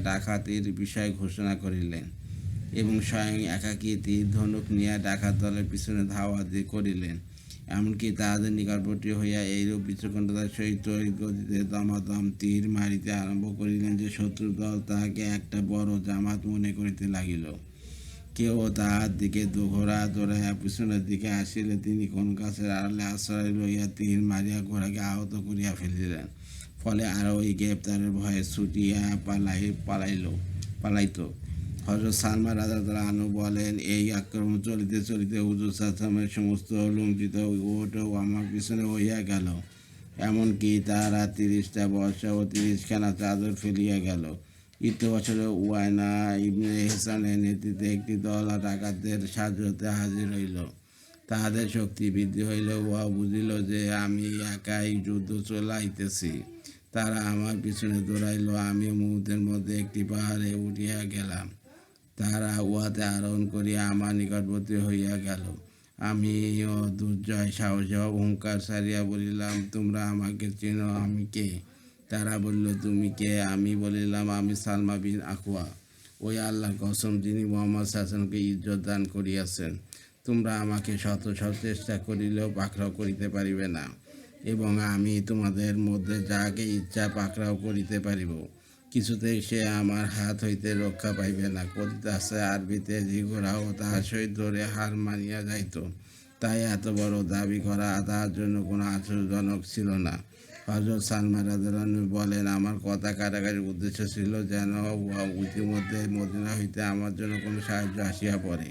ডাকাতির বিষয় ঘোষণা করিলেন এবং স্বয়ং একাকী তীর ধনুক নিয়ে ডাকাত দলের পিছনে ধাওয়া করিলেন। এমনকি তাহাদের নিকটবর্তী হইয়া এইরূপ বিচক্ষণতার সহিত তড়িৎ গতিতে দমাদম তীর মারিতে আরম্ভ করিলেন যে শত্রু দল তাহাকে একটা বড় জামাত মনে করিতে লাগিল। কেউ তাহার দিকে ঘোড়া দৌড়াইয়া পিছনের দিকে আসিলে তিনি কোন গাছের আড়ালে আশ্রয় লইয়া তীর মারিয়া ঘোড়াকে আহত করিয়া ফেলিলেন। ফলে আরোহী গ্রেপ্তারের ভয়ে ছুটিয়া পালাইত। হযরত সালমা রাদিয়াল্লাহু আনহু বলেন, এই আক্রমণ চলিতে চলিতে হুজুর সাল্লাল্লাহু সমস্ত লজ্জিত উট আমার পিছনে হইয়া গেল। এমনকি তাহারা 30টা বর্শা ও 30খানা চাদর ফেলিয়া গেল। ইত্যু বছরে উয়াইনা ইবনে হিসানের নেতৃত্বে একটি দল ডাকাতদের সাহায্যতে হাজির হইল। তাহাদের শক্তি বৃদ্ধি হইল। উহা বুঝিল যে আমি একাই যুদ্ধ চলাইতেছি। তারা আমার পিছনে দৌড়াইল। আমি মুহূর্তের মধ্যে একটি পাহাড়ে উঠিয়া গেলাম। তাহারা উহাতে আরোহণ করিয়া আমার নিকটবর্তী হইয়া গেল। আমিও দুর্জয় সাহসে অহংকার ছাড়িয়া বলিলাম, তোমরা আমাকে চেনো, আমি কে? তারা বলল, তুমি কে? আমি বলিলাম, আমি সালমা বিন আকুয়া। ওই আল্লাহর কসম যিনি মুহাম্মদ সাল্লাল্লাহু ইজ্জত দান করিয়াছেন, তোমরা আমাকে শত চেষ্টা করিলেও পাকড়াও করিতে পারিবে না, এবং আমি তোমাদের মধ্যে যাহাকে ইচ্ছা পাকড়াও করিতে পারিব। কিছুতেই সে আমার হাত হইতে রক্ষা পাইবে না। কথিত আছে আরবিতে যে ঘোড়াও তাহার সহিত ধরে হার মানিয়া যাইত। তাই এত বড় দাবি করা তাহার জন্য কোনো আশ্চর্যজনক ছিল না। হযরত সালমা রাদিয়াল্লাহু আনহু বলেন, আমার কথা কাটাকাটির উদ্দেশ্য ছিল যেন ইতিমধ্যে মদিনা হইতে আমার জন্য কোনো সাহায্য আসিয়া পড়ে।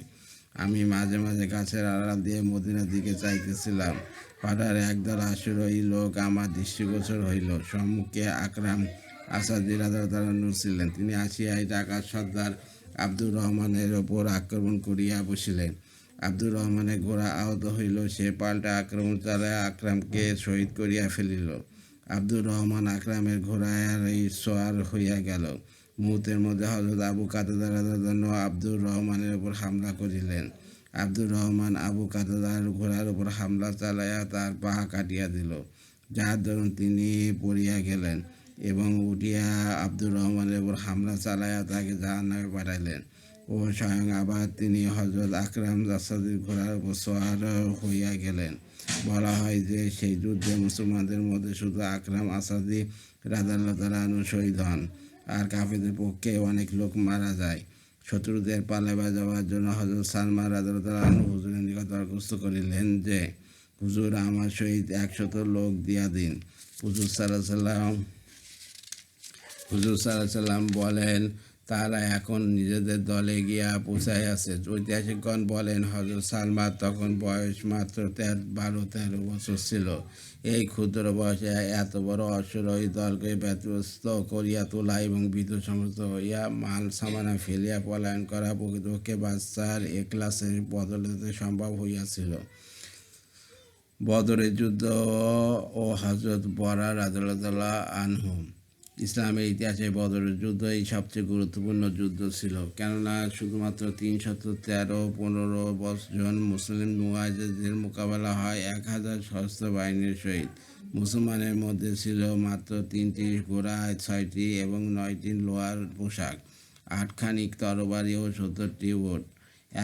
আমি মাঝে মাঝে গাছের আড়াল দিয়ে মদিনার দিকে চাইতেছিলাম। হঠাৎ একদল আশ্রয়ী লোক আমার দৃষ্টিগোচর হইল। সম্মুখে আকরাম আসাদি রাদিয়াল্লাহু আনহু ছিলেন। তিনি আসিয়াই ডাকাত সর্দার আব্দুর রহমানের ওপর আক্রমণ করিয়া বসিলেন। আব্দুর রহমানের ঘোড়া আহত হইল। সে পাল্টা আক্রমণ চালাইয়া আকরামকে শহীদ করিয়া ফেলিল। আব্দুর রহমান আকরামের ঘোড়ায় সোয়ার হইয়া গেল। মুহূর্তের মধ্যে হযরত আবু কাতাদা রাদিয়াল্লাহু আনহু আব্দুর রহমানের উপর হামলা করিলেন। আব্দুর রহমান আবু কাতাদার ঘোড়ার উপর হামলা চালাইয়া তার পা কাটিয়া দিল, যার দরুন তিনি পড়িয়া গেলেন এবং উঠিয়া আব্দুর রহমানের উপর হামলা চালাইয়া তাকে জাহান্নামে পাঠাইলেন। ও স্বয়ং আবার তিনি হযরত আকরাম আসাদির ঘোড়ার উপর সোয়ার হইয়া গেলেন। বলা হয় যে সেই যুদ্ধে মুসলমানদের মধ্যে শুধু আকরাম আসাদি রাদিয়াল্লাহু আনহু শহীদ হন, আর কাফিরদের পক্ষে অনেক লোক মারা যায়। শত্রুদের পালাইয়া যাওয়ার জন্য হযরত সালমা রাদিয়াল্লাহু আনহু হুজুরের নিকট দরখাস্ত করিলেন যে, হুজুর, আমার সহিত 100 লোক দিয়া দিন। হুজুর সাল্লাল্লাহু বলেন, তারা এখন নিজেদের দলে গিয়া পৌঁছাইয়াছে। ঐতিহাসিকগণ বলেন, হযরত সালমার তখন বয়স মাত্র 12-13 বছর ছিল। এই ক্ষুদ্র বয়সে এত বড় অশ্বারোহী দলকে ব্যতিব্যস্ত করিয়া তোলা এবং ভীত সমস্ত হইয়া মাল সামানা ফেলিয়া পলায়ন করা প্রকৃতপক্ষে বাদশাহর এখলাসের বদৌলতে সম্ভব হইয়াছিল। বদরের যুদ্ধ ও হযরত বরা রাদিয়াল্লাহু আনহু। ইসলামের ইতিহাসে বদরের যুদ্ধ এই সবচেয়ে গুরুত্বপূর্ণ যুদ্ধ ছিল, কেননা শুধুমাত্র 313-15 জন মুসলিম মুজাহিদের মোকাবেলা হয় 1000 সশস্ত্র বাহিনীর সহিত। মুসলমানের মধ্যে ছিল মাত্র 3টি ঘোড়া, 6টি এবং 9টি লোহার পোশাক, 8খানি তরবারি ও 70টি উট।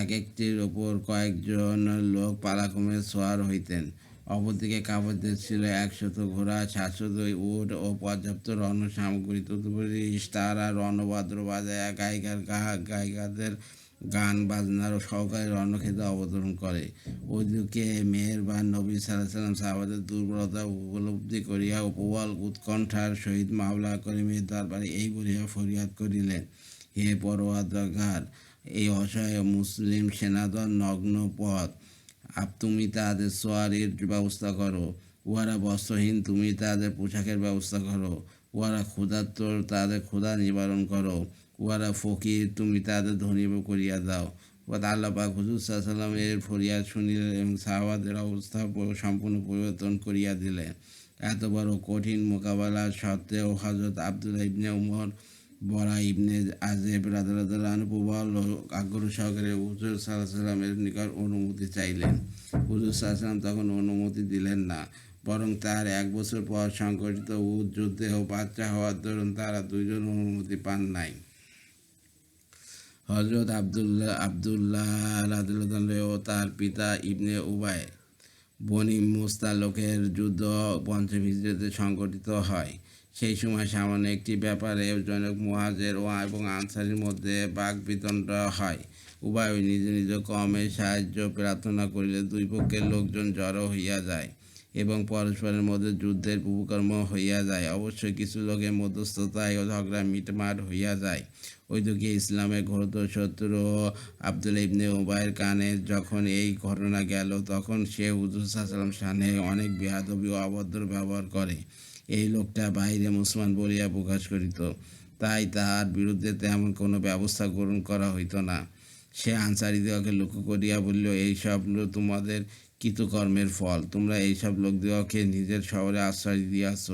এক একটির ওপর কয়েকজন লোক পালাক্রমে সোয়ার হইতেন। অপরদিকে কাফেরদের ছিল 100 ঘোড়া, 700 উট ও পর্যাপ্ত রণ সামগ্রী। তদুপরি তারা রণবাদ্য বাজায় গায়িকাদের গান বাজনার সহকারে রণক্ষেত্রে অবতরণ করে। ওইদিকে মেহেরবান নবী সাল্লাল্লাহু আলাইহি ওয়াসাল্লাম সাহাবাদের দুর্বলতা উপলব্ধি করিয়া প্রবল উৎকণ্ঠার সহিত মাওলা করিমের দরবারে এই বলিয়া ফরিয়াদ করিলেন, হে পরওয়ারদিগার, এই অসহায় মুসলিম সেনাদল নগ্ন পথ, তুমি তাদের সোয়ারির ব্যবস্থা করো। উহারা বস্ত্রহীন, তুমি তাদের পোশাকের ব্যবস্থা করো। উহারা ক্ষুধার্ত, তাদের ক্ষুধা নিবারণ করো। উহারা ফকির, তুমি তাদের ধনী করিয়া দাও। আল্লাহ পাক হুজুর সাল্লাল্লাহু আলাইহি ওয়াসাল্লামের ফরিয়াদ শুনিলেন এবং সাহাবাদের অবস্থা সম্পূর্ণ পরিবর্তন করিয়া দিলেন। এত বড় কঠিন মোকাবেলা সত্ত্বেও হযরত আব্দুল্লাহ ইবনে উমর, বরা ইবনে আজেব রাদিয়াল্লাহু আনহু প্রবল আগ্রহ সহকারে হুজুর সাল্লাল্লাহু আলাইহি ওয়াসাল্লামের নিকট অনুমতি চাইলেন। হুজুর সাল্লাল্লাহু আলাইহি ওয়াসাল্লাম তখন অনুমতি দিলেন না, বরং তার 1 বছর পর সংঘটিত উহুদ যুদ্ধে বাচ্চা হওয়ার দরুন তারা দুইজন অনুমতি পান নাই। হযরত আব্দুল্লাহ রাদিয়াল্লাহু আনহু ও তার পিতা ইবনে উবাই বনি মুস্তালকের যুদ্ধ পঞ্চম হিজরীতে সংঘটিত হয়। সেই সময় সামান্য একটি ব্যাপারে জনক মুহাজির এবং আনসারীর মধ্যে বাকবিতণ্ডা হয়। উভয় নিজ নিজ কওমের সাহায্য প্রার্থনা করিলে দুই পক্ষের লোকজন জড়ো হইয়া যায় এবং পরস্পরের মধ্যে যুদ্ধের উপকর্ম হইয়া যায়। অবশ্যই কিছু লোকের মধ্যস্থতায় ও ঝগড়া মিটমাট হইয়া যায়। ওইদিকে ইসলামের ঘোরতর শত্রু আব্দুল্লাহ ইবনে উবাইয়ের কানে যখন এই ঘটনা গেল, তখন সে হুজুর সাল্লাল্লাহু আলাইহি ওয়াসাল্লামের সামনে অনেক বেয়াদবি ও অভদ্র ব্যবহার করে। এই লোকটা বাহিরে মুসলমান বলিয়া প্রকাশ করিত, তাই তাহার বিরুদ্ধে তেমন কোনো ব্যবস্থা গ্রহণ করা হইত না। সে আনসারীদিগকে লক্ষ্য করিয়া বলিল, এইসব তোমাদের কৃতকর্মের ফল। তোমরা এইসব লোকদিগকে নিজের শহরে আশ্রয় দিয়াছ,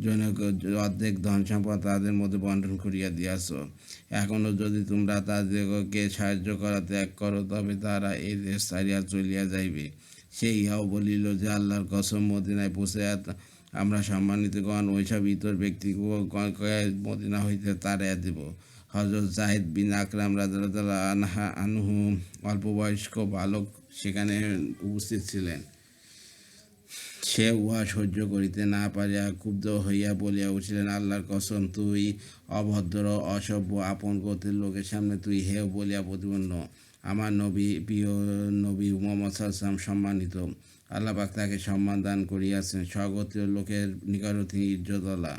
জনক অর্ধেক ধন সম্পদ তাদের মধ্যে বন্টন করিয়া দিয়াছ। এখনও যদি তোমরা তাদেরকে সাহায্য করা ত্যাগ করো, তবে তারা এই দেশ ছাড়িয়া চলিয়া যাইবে। সে ইহাও বলিল যে, আল্লাহর কসম, মদিনায় পৌঁছে আমরা সম্মানিতগণ ওইসব ইতর ব্যক্তিগণকে মদিনা হইতে তাড়াইয়া দেব। হযরত যায়েদ বিন আকরাম রাদিয়াল্লাহু আনহু অল্পবয়স্ক বালক সেখানে উপস্থিত ছিলেন। সে উহা সহ্য করিতে না পারিয়া ক্ষুব্ধ হইয়া বলিয়া উঠিলেন, আল্লাহর কসম, তুই অভদ্র, অসভ্য, আপন গোত্রের লোকের সামনে তুই হেয় বলিয়া প্রতিপন্ন। আমার প্রিয় নবী মুহাম্মদ সাল্লাল্লাহু আলাইহি ওয়াসাল্লাম সম্মানিত, আল্লাহ পাক তাকে সম্মান দান করিয়াছেন। স্বগোত্রীয় লোকের নিকটও তিনি ইজ্জতওয়ালা।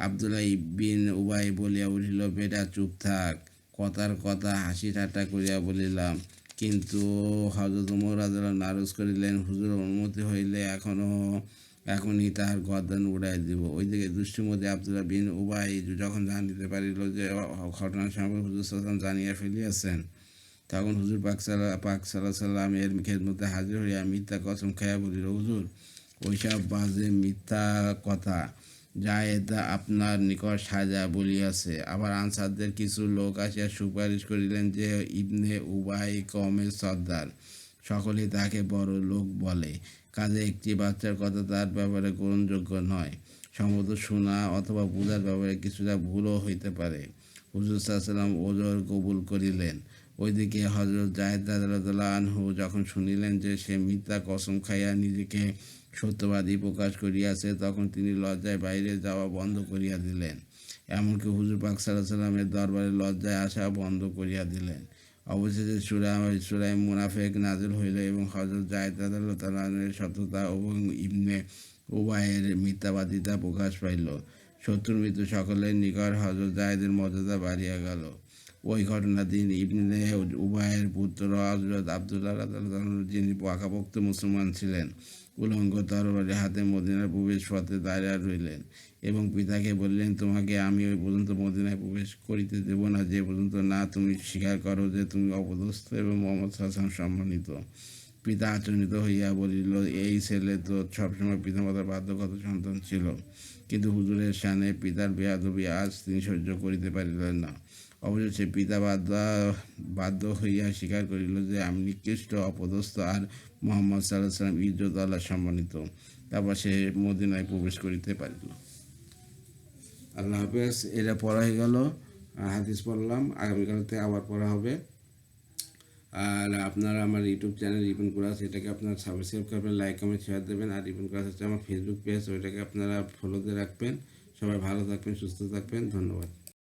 আব্দুল্লাহ বিন উবাই বলিয়া উঠিল, বেটা চুপ থাক। কথার কথা হাসি ঠাট্টা করিয়া বলিলাম, কিন্তু হযরত ওমর রাদিয়াল্লাহু নারাজ করিলেন, হুজুর অনুমতি হইলে এখনই তাহার গর্দান উড়াইয়া দিব। ওইদিকে দুষ্টুমতি আব্দুল্লাহ বিন উবাই যখন জানিতে পারিল যে ঘটনা সম্পর্কে হুজুর সাল্লাল্লাহু আলাইহি ওয়াসাল্লাম জানিয়া ফেলিয়াছেন, তখন হুজুর পাক সাল্লাল্লাহু আলাইহি ওয়াসাল্লামের খেদমতে হাজির হইয়া মিথ্যা কসম খাইয়া বলিল, হুজুর, ওইসব বাজে মিথ্যা কথা যায়েদ আপনার নিকট সাজা বলিয়াছে। আবার আনসারদের কিছু লোক আসিয়া সুপারিশ করিলেন যে, ইবনে উবাই কওমের সর্দার, সকলেই তাকে বড় লোক বলে, কাজে একটি বাচ্চার কথা তার ব্যাপারে গ্রহণযোগ্য নয়। সম্ভবত শোনা অথবা বুঝার ব্যাপারে কিছুটা ভুলও হইতে পারে। হুজুর সাল্লাল্লাহু আলাইহি ওয়াসাল্লাম ওজর কবুল করিলেন। ওইদিকে হযরত যায়েদ রাদিয়াল্লাহু আনহু যখন শুনিলেন যে সে মিথ্যা কসম খাইয়া নিজেকে সত্যবাদী প্রকাশ করিয়াছে, তখন তিনি লজ্জায় বাইরে যাওয়া বন্ধ করিয়া দিলেন। এমনকি হুজুর পাক সাল্লাল্লাহু আলাইহি ওয়াসাল্লামের দরবারে লজ্জায় আসা বন্ধ করিয়া দিলেন। অবশেষে সূরা মুনাফিক নাযিল হইল এবং হযরত যায়েদ রাদিয়াল্লাহু তাআলা আনহুর সত্যতা এবং ইবনে উবাইয়ের মিথ্যাবাদিতা প্রকাশ পাইল। শত্রুর মৃত্যু সকলের নিকট হযরত যায়েদের মর্যাদা বাড়িয়া গেল। ওই ঘটনার দিন ইবনে উবাইয়ের পুত্র হযরত আব্দুল্লাহ রাদিয়াল্লাহু আনহু, যিনি পাকাপোক্ত মুসলমান ছিলেন, উলঙ্গ তরবারি হাতে মদিনার প্রবেশ পথে দাঁড়াইয়া রইলেন এবং পিতাকে বললেন, তোমাকে আমি ওই পর্যন্ত মদিনায় প্রবেশ করিতে দেব না যে পর্যন্ত না তুমি স্বীকার করো যে তুমি অপদস্থ এবং মুহাম্মদ সাল্লাল্লাহু আলাইহি ওয়াসাল্লাম সম্মানিত। পিতা আচরিত হইয়া বলিল, এই ছেলে তো সবসময় পিতামাতার বাধ্যগত সন্তান ছিল, কিন্তু হুজুরের শানে পিতার বেয়াদবি আজ তিনি সহ্য করিতে পারিলেন না। অবশেষে পিতা বাধ্য হইয়া স্বীকার করিল যে আমি নিকৃষ্ট, অপদস্থ, আর মুহাম্মদ সাল্লাল্লাহু আলাইহি ওয়াসাল্লাম ইজ্জত আল্লাহ সম্মানিত। তারপর সে মদিনায় প্রবেশ করিতে পারিল। আল্লাহ হাফেজ। এটা পড়া হয়ে গেল, হাদিস পড়লাম, আগামীকাল থেকে আবার পড়া হবে। আর আপনারা আমার ইউটিউব চ্যানেল রিপন কুরাস, এটাকে আপনারা সাবস্ক্রাইব করবেন, লাইক কমেন্ট শেয়ার দেবেন। আর রিপন কুরাস হচ্ছে আমার ফেসবুক পেজ, ওইটাকে আপনারা ফলোতে রাখবেন। সবাই ভালো থাকবেন, সুস্থ থাকবেন, ধন্যবাদ।